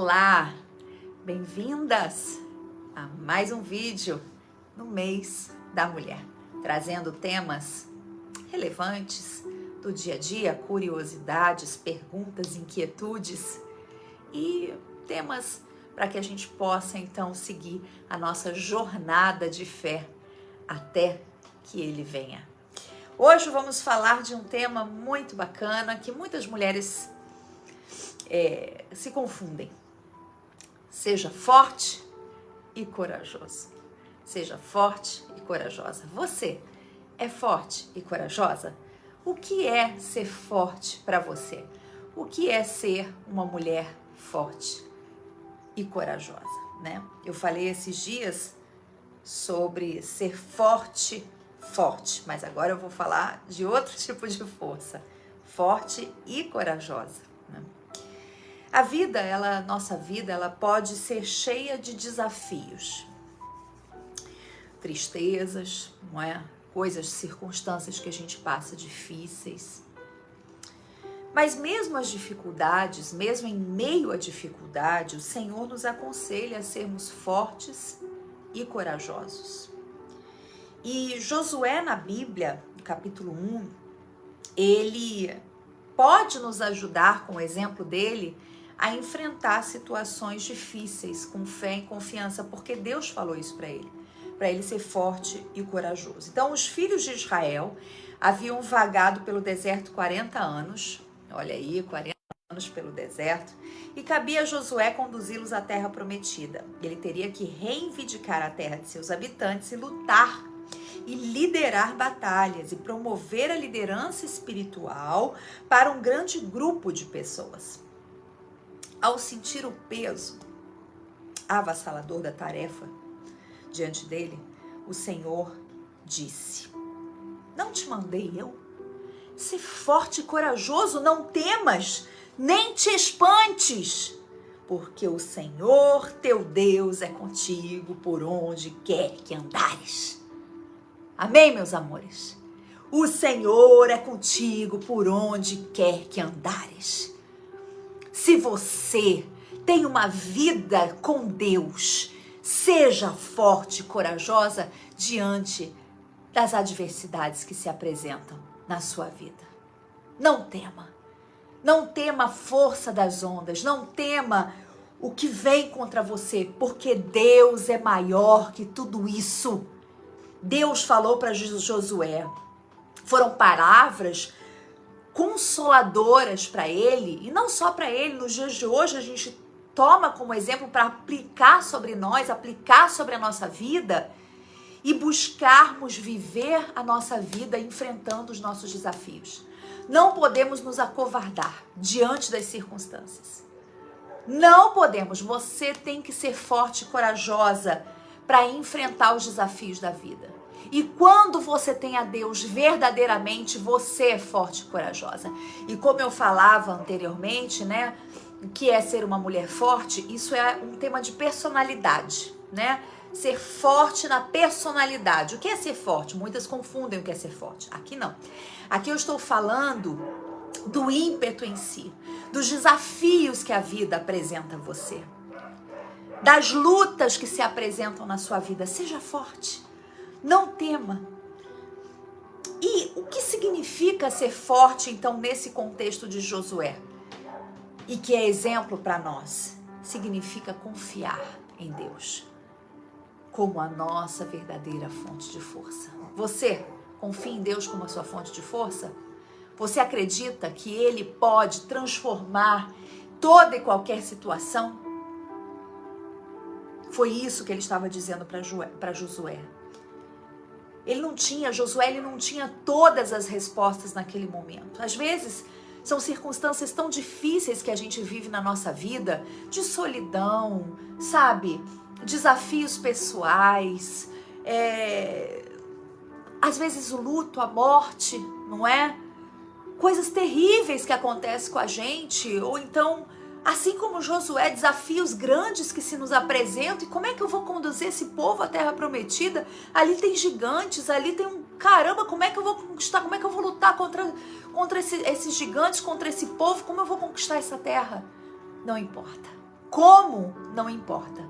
Olá, bem-vindas a mais um vídeo no mês da mulher, trazendo temas relevantes do dia a dia, curiosidades, perguntas, inquietudes e temas para que a gente possa então seguir a nossa jornada de fé até que ele venha. Hoje vamos falar de um tema muito bacana que muitas mulheres se confundem. Seja forte e corajoso. Seja forte e corajosa. Você é forte e corajosa? O que é ser forte para você? O que é ser uma mulher forte e corajosa, né? Eu falei esses dias sobre ser forte, mas agora eu vou falar de outro tipo de força, forte e corajosa, né? A vida, nossa vida, ela pode ser cheia de desafios, tristezas, não é? Coisas, circunstâncias que a gente passa difíceis. Mas mesmo as dificuldades, mesmo em meio à dificuldade, o Senhor nos aconselha a sermos fortes e corajosos. E Josué na Bíblia, no capítulo 1, ele pode nos ajudar, com o exemplo dele, a enfrentar situações difíceis com fé e confiança, porque Deus falou isso para ele ser forte e corajoso. Então, os filhos de Israel haviam vagado pelo deserto 40 anos, olha aí, 40 anos pelo deserto, e cabia a Josué conduzi-los à terra prometida. Ele teria que reivindicar a terra de seus habitantes e lutar e liderar batalhas e promover a liderança espiritual para um grande grupo de pessoas. Ao sentir o peso avassalador da tarefa diante dele, o Senhor disse: não te mandei eu? Ser forte e corajoso, não temas, nem te espantes, porque o Senhor teu Deus é contigo por onde quer que andares. Amém, meus amores? O Senhor é contigo por onde quer que andares. Se você tem uma vida com Deus, seja forte e corajosa diante das adversidades que se apresentam na sua vida. Não tema. Não tema a força das ondas. Não tema o que vem contra você, porque Deus é maior que tudo isso. Deus falou para Josué. Foram palavras consoladoras para ele, e não só para ele. Nos dias de hoje a gente toma como exemplo para aplicar sobre nós, aplicar sobre a nossa vida e buscarmos viver a nossa vida enfrentando os nossos desafios. Não podemos nos acovardar diante das circunstâncias. Não podemos. Você tem que ser forte e corajosa para enfrentar os desafios da vida. E quando você tem a Deus verdadeiramente, você é forte e corajosa. E como eu falava anteriormente, né, o que é ser uma mulher forte, isso é um tema de personalidade, né? Ser forte na personalidade. O que é ser forte? Muitas confundem o que é ser forte. Aqui não. Aqui eu estou falando do ímpeto em si, dos desafios que a vida apresenta a você, das lutas que se apresentam na sua vida. Seja forte. Não tema. E o que significa ser forte, então, nesse contexto de Josué? E que é exemplo para nós? Significa confiar em Deus como a nossa verdadeira fonte de força. Você confia em Deus como a sua fonte de força? Você acredita que Ele pode transformar toda e qualquer situação? Foi isso que ele estava dizendo para Josué. Josué não tinha todas as respostas naquele momento. Às vezes, são circunstâncias tão difíceis que a gente vive na nossa vida, de solidão, sabe? Desafios pessoais, às vezes o luto, a morte, não é? Coisas terríveis que acontecem com a gente, ou então, assim como Josué, desafios grandes que se nos apresentam. E como é que eu vou conduzir esse povo à terra prometida? Ali tem gigantes, ali tem caramba, como é que eu vou conquistar? Como é que eu vou lutar contra esses gigantes, contra esse povo? Como eu vou conquistar essa terra? Não importa. como não importa.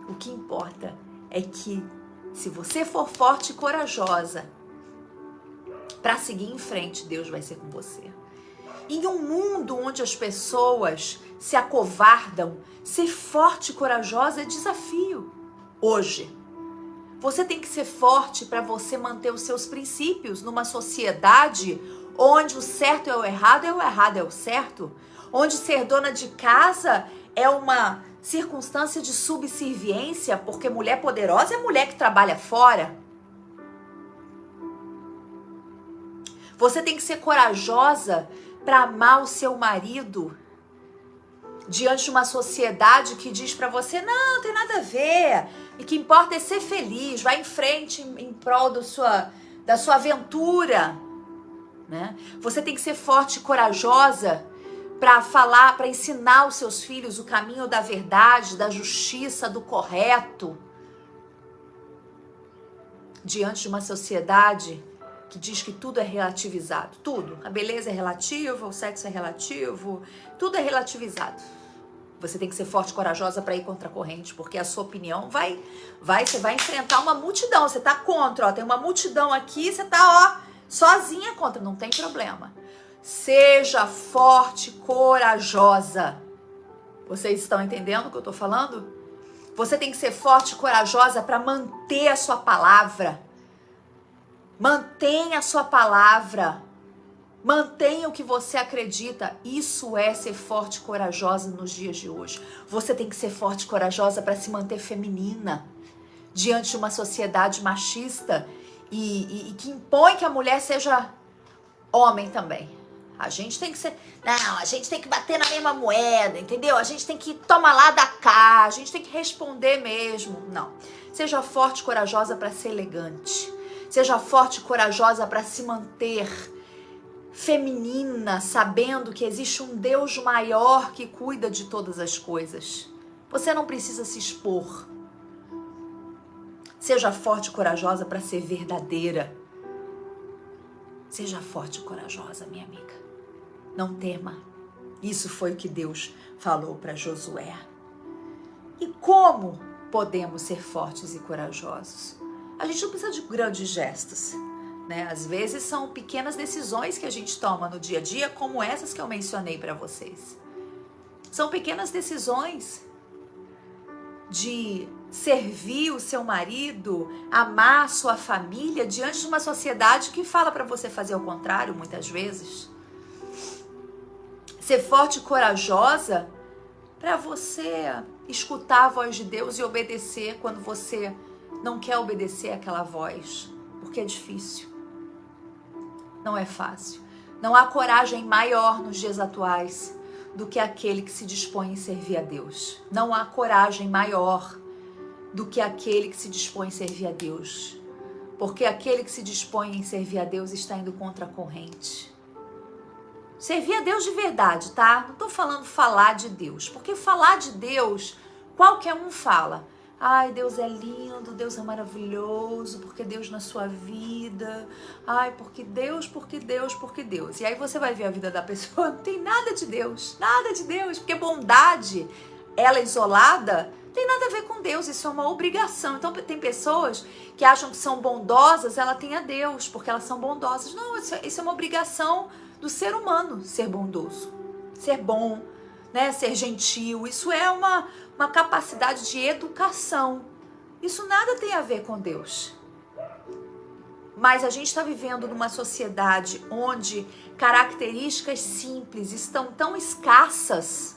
O que importa é que se você for forte e corajosa para seguir em frente, Deus vai ser com você. Em um mundo onde as pessoas se acovardam, ser forte e corajosa é desafio. Hoje, você tem que ser forte para você manter os seus princípios numa sociedade onde o certo é o errado é o certo, onde ser dona de casa é uma circunstância de subserviência, porque mulher poderosa é mulher que trabalha fora. Você tem que ser corajosa para amar o seu marido diante de uma sociedade que diz para você, não tem nada a ver, e que importa é ser feliz, vai em frente em prol da sua aventura, né? Você tem que ser forte e corajosa para falar, para ensinar os seus filhos o caminho da verdade, da justiça, do correto, diante de uma sociedade que diz que tudo é relativizado, tudo. A beleza é relativa, o sexo é relativo, tudo é relativizado. Você tem que ser forte e corajosa para ir contra a corrente, porque a sua opinião você vai enfrentar uma multidão. Você tá contra, ó, tem uma multidão aqui, você tá, ó, sozinha contra, não tem problema. Seja forte e corajosa. Vocês estão entendendo o que eu tô falando? Você tem que ser forte e corajosa para manter a sua palavra. Mantenha a sua palavra. Mantenha o que você acredita. Isso é ser forte e corajosa nos dias de hoje. Você tem que ser forte e corajosa para se manter feminina diante de uma sociedade machista e que impõe que a mulher seja homem também. A gente tem que ser... Não, a gente tem que bater na mesma moeda, entendeu? A gente tem que tomar lá da cá, a gente tem que responder mesmo. Não. Seja forte e corajosa para ser elegante. Seja forte e corajosa para se manter feminina, sabendo que existe um Deus maior que cuida de todas as coisas. Você não precisa se expor. Seja forte e corajosa para ser verdadeira. Seja forte e corajosa, minha amiga. Não tema. Isso foi o que Deus falou para Josué. E como podemos ser fortes e corajosos? A gente não precisa de grandes gestos, né? Às vezes são pequenas decisões que a gente toma no dia a dia, como essas que eu mencionei para vocês. São pequenas decisões de servir o seu marido, amar a sua família diante de uma sociedade que fala para você fazer o contrário muitas vezes. Ser forte e corajosa para você escutar a voz de Deus e obedecer quando você não quer obedecer àquela voz, porque é difícil. Não é fácil. Não há coragem maior nos dias atuais do que aquele que se dispõe em servir a Deus. Não há coragem maior do que aquele que se dispõe em servir a Deus. Porque aquele que se dispõe em servir a Deus está indo contra a corrente. Servir a Deus de verdade, tá? Não tô falando falar de Deus. Porque falar de Deus, qualquer um fala. Ai, Deus é lindo, Deus é maravilhoso, porque Deus na sua vida. Ai, porque Deus, porque Deus, porque Deus. E aí você vai ver a vida da pessoa, não tem nada de Deus, porque bondade, ela isolada, tem nada a ver com Deus, isso é uma obrigação. Então tem pessoas que acham que são bondosas, ela tem a Deus, porque elas são bondosas. Não, isso é uma obrigação do ser humano, ser bondoso, ser bom, né? Ser gentil. Isso é uma capacidade de educação. Isso nada tem a ver com Deus. Mas a gente está vivendo numa sociedade onde características simples estão tão escassas,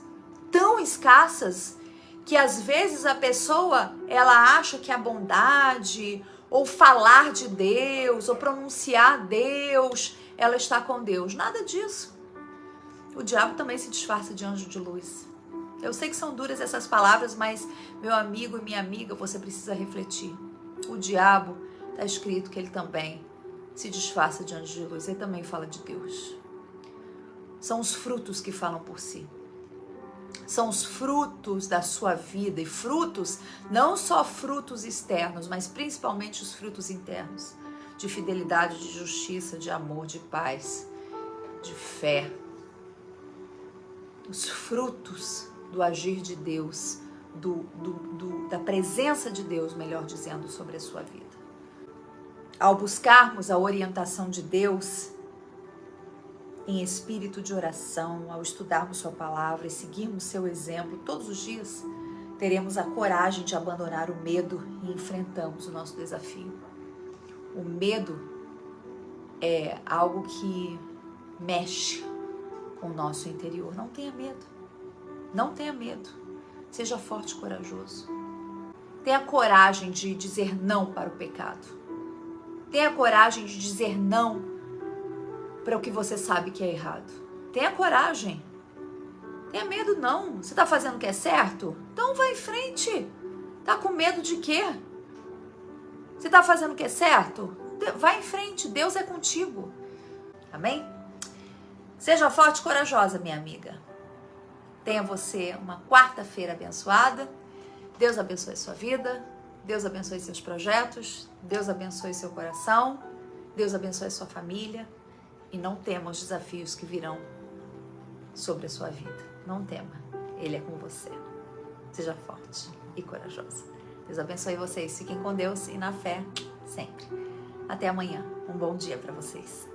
que às vezes a pessoa, ela acha que a bondade, ou falar de Deus, ou pronunciar Deus, ela está com Deus. Nada disso. O diabo também se disfarça de anjo de luz. Eu sei que são duras essas palavras, mas, meu amigo e minha amiga, você precisa refletir. O diabo, está escrito que ele também se disfarça de anjo de luz. Ele também fala de Deus. São os frutos que falam por si. São os frutos da sua vida. E frutos, não só frutos externos, mas principalmente os frutos internos. De fidelidade, de justiça, de amor, de paz, de fé. Os frutos do agir de Deus, da presença de Deus, melhor dizendo, sobre a sua vida. Ao buscarmos a orientação de Deus em espírito de oração, ao estudarmos sua palavra e seguirmos seu exemplo todos os dias, teremos a coragem de abandonar o medo e enfrentamos o nosso desafio. O medo é algo que mexe com o nosso interior. Não tenha medo. Não tenha medo. Seja forte e corajoso. Tenha coragem de dizer não para o pecado. Tenha coragem de dizer não para o que você sabe que é errado. Tenha coragem. Tenha medo não. Você está fazendo o que é certo? Então vai em frente. Tá com medo de quê? Você está fazendo o que é certo? Vai em frente. Deus é contigo. Amém? Seja forte e corajosa, minha amiga. Tenha você uma quarta-feira abençoada. Deus abençoe sua vida. Deus abençoe seus projetos. Deus abençoe seu coração. Deus abençoe sua família. E não tema os desafios que virão sobre a sua vida. Não tema. Ele é com você. Seja forte e corajosa. Deus abençoe vocês. Fiquem com Deus e na fé sempre. Até amanhã. Um bom dia para vocês.